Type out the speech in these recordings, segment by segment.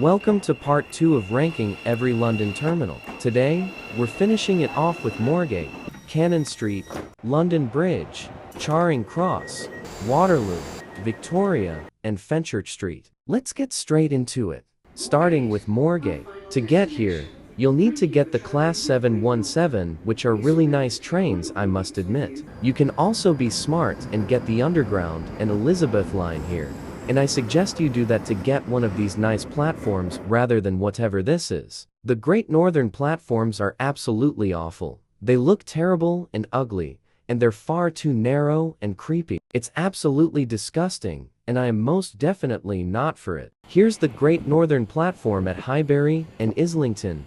Welcome to part 2 of ranking every London terminal. Today, we're finishing it off with Moorgate, Cannon Street, London Bridge, Charing Cross, Waterloo, Victoria, and Fenchurch Street. Let's get straight into it. Starting with Moorgate. To get here, you'll need to get the Class 717, which are really nice trains, I must admit. You can also be smart and get the Underground and Elizabeth line here. And I suggest you do that to get one of these nice platforms rather than whatever this is. The Great Northern platforms are absolutely awful. They look terrible and ugly, and they're far too narrow and creepy. It's absolutely disgusting, and I am most definitely not for it. Here's the Great Northern platform at Highbury and Islington,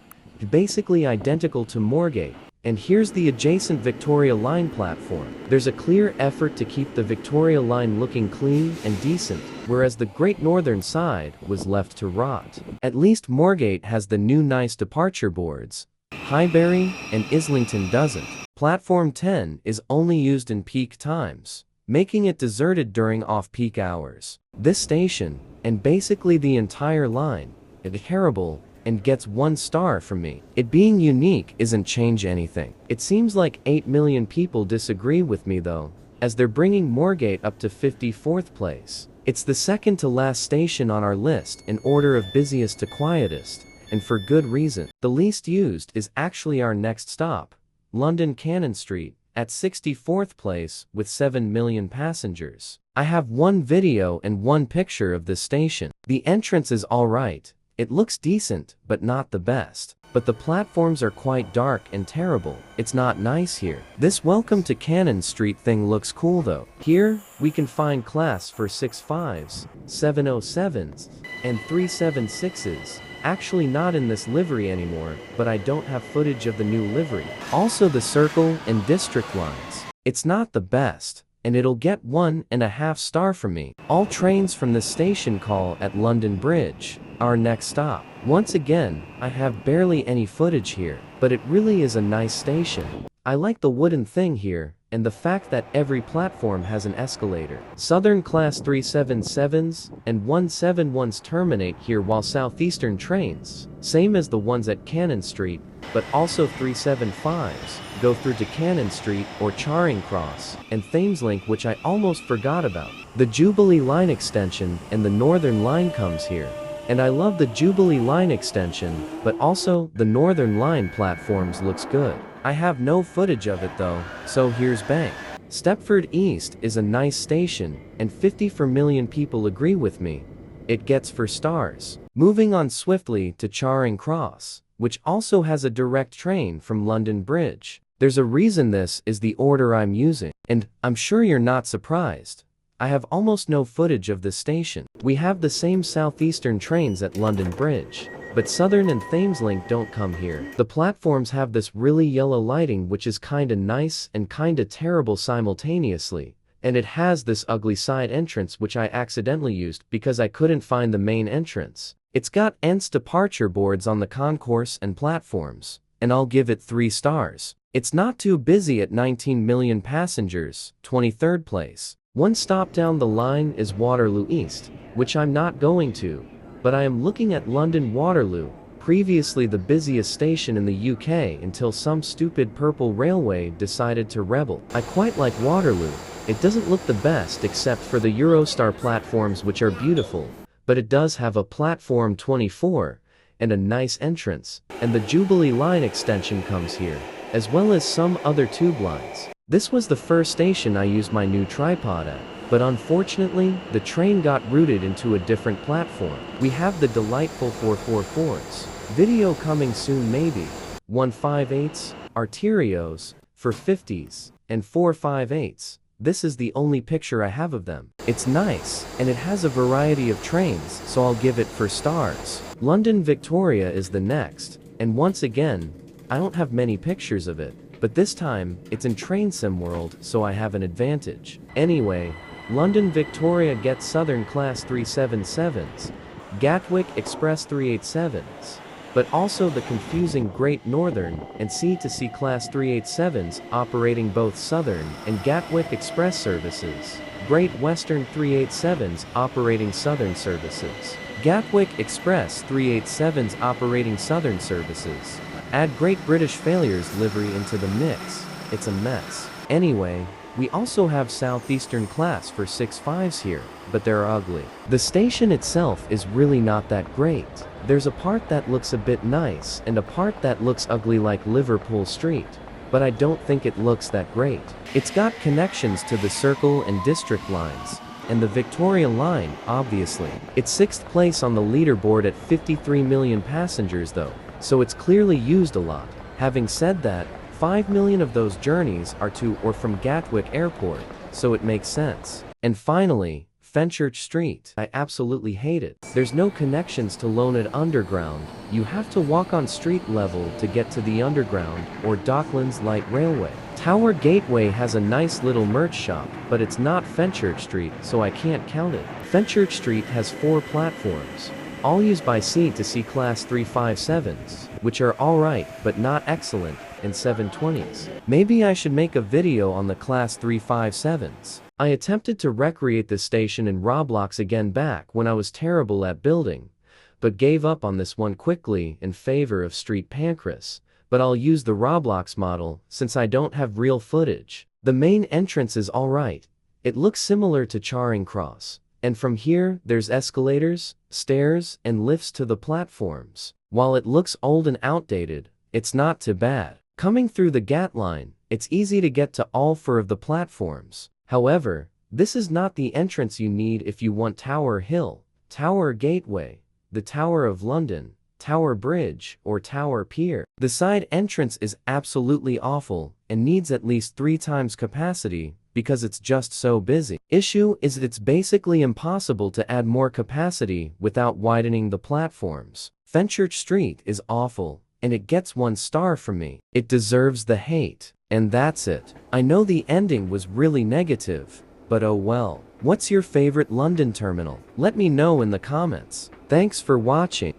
basically identical to Moorgate. And here's the adjacent Victoria Line platform. There's a clear effort to keep the Victoria Line looking clean and decent, whereas the Great Northern side was left to rot. At least Moorgate has the new nice departure boards. Highbury and Islington doesn't. Platform 10 is only used in peak times, making it deserted during off-peak hours. This station, and basically the entire line, is terrible and gets 1 star from me. It being unique isn't change anything. It seems like 8 million people disagree with me though, as they're bringing Moorgate up to 54th place. It's the second to last station on our list in order of busiest to quietest, and for good reason. The least used is actually our next stop, London Cannon Street, at 64th place with 7 million passengers. I have 1 video and 1 picture of this station. The entrance is alright. It looks decent, but not the best. But the platforms are quite dark and terrible. It's not nice here. This Welcome to Cannon Street thing looks cool though. Here, we can find class for 65s, 707s, and 376s. Actually not in this livery anymore, but I don't have footage of the new livery. Also the Circle and District lines. It's not the best, and it'll get 1.5 star from me. All trains from this station call at London Bridge, our next stop. Once again, I have barely any footage here, but it really is a nice station. I like the wooden thing here, and the fact that every platform has an escalator. Southern Class 377s and 171s terminate here, while Southeastern trains, same as the ones at Cannon Street, but also 375s, go through to Cannon Street or Charing Cross, and Thameslink, which I almost forgot about. The Jubilee Line extension and the Northern Line comes here. And I love the Jubilee Line extension, but also the Northern Line platforms looks good. I have no footage of it though, so here's Bank. Stepford East is a nice station, and 54 million people agree with me. It gets 4 stars. Moving on swiftly to Charing Cross, which also has a direct train from London Bridge. There's a reason this is the order I'm using, and I'm sure you're not surprised. I have almost no footage of this station. We have the same Southeastern trains at London Bridge, but Southern and Thameslink don't come here. The platforms have this really yellow lighting, which is kinda nice and kinda terrible simultaneously, and it has this ugly side entrance which I accidentally used because I couldn't find the main entrance. It's got ENT's departure boards on the concourse and platforms, and I'll give it 3 stars. It's not too busy at 19 million passengers, 23rd place. 1 stop down the line is Waterloo East, which I'm not going to, but I am looking at London Waterloo, previously the busiest station in the UK until some stupid purple railway decided to rebel. I quite like Waterloo. It doesn't look the best except for the Eurostar platforms, which are beautiful, but it does have a platform 24 and a nice entrance, and the Jubilee Line extension comes here, as well as some other tube lines. This was the first station I used my new tripod at, but unfortunately, the train got routed into a different platform. We have the delightful 444s. Video coming soon maybe. 158s, Arterios, for 50s, and 458s. This is the only picture I have of them. It's nice, and it has a variety of trains, so I'll give it 4 stars. London Victoria is the next, and once again, I don't have many pictures of it. But this time, it's in Train Sim World, so I have an advantage. Anyway, London Victoria gets Southern Class 377s, Gatwick Express 387s, but also the confusing Great Northern and C2C Class 387s operating both Southern and Gatwick Express services, Great Western 387s operating Southern services. Gatwick Express 387's operating southern services. Add Great British Failures livery into the mix, it's a mess. Anyway, we also have Southeastern class for 6.5s here, but they're ugly. The station itself is really not that great. There's a part that looks a bit nice and a part that looks ugly like Liverpool Street, but I don't think it looks that great. It's got connections to the Circle and District lines, and the Victoria line, obviously. It's 6th place on the leaderboard at 53 million passengers though, so it's clearly used a lot. Having said that, 5 million of those journeys are to or from Gatwick Airport, so it makes sense. And finally, Fenchurch Street. I absolutely hate it. There's no connections to Lonely Underground. You have to walk on street level to get to the Underground or Docklands Light Railway. Tower Gateway has a nice little merch shop, but it's not Fenchurch Street, so I can't count it. Fenchurch Street has 4 platforms, all used by C2C Class 357s, which are alright but not excellent, and 720s. Maybe I should make a video on the Class 357s. I attempted to recreate the station in Roblox again back when I was terrible at building, but gave up on this one quickly in favor of Street Pancras, but I'll use the Roblox model since I don't have real footage. The main entrance is alright. It looks similar to Charing Cross, and from here there's escalators, stairs, and lifts to the platforms. While it looks old and outdated, it's not too bad. Coming through the Gat line, it's easy to get to all 4 of the platforms. However, this is not the entrance you need if you want Tower Hill, Tower Gateway, the Tower of London, Tower Bridge, or Tower Pier. The side entrance is absolutely awful and needs at least 3 times capacity because it's just so busy. Issue is it's basically impossible to add more capacity without widening the platforms. Fenchurch Street is awful, and it gets 1 star from me. It deserves the hate. And that's it. I know the ending was really negative, but oh well. What's your favorite London terminal? Let me know in the comments. Thanks for watching.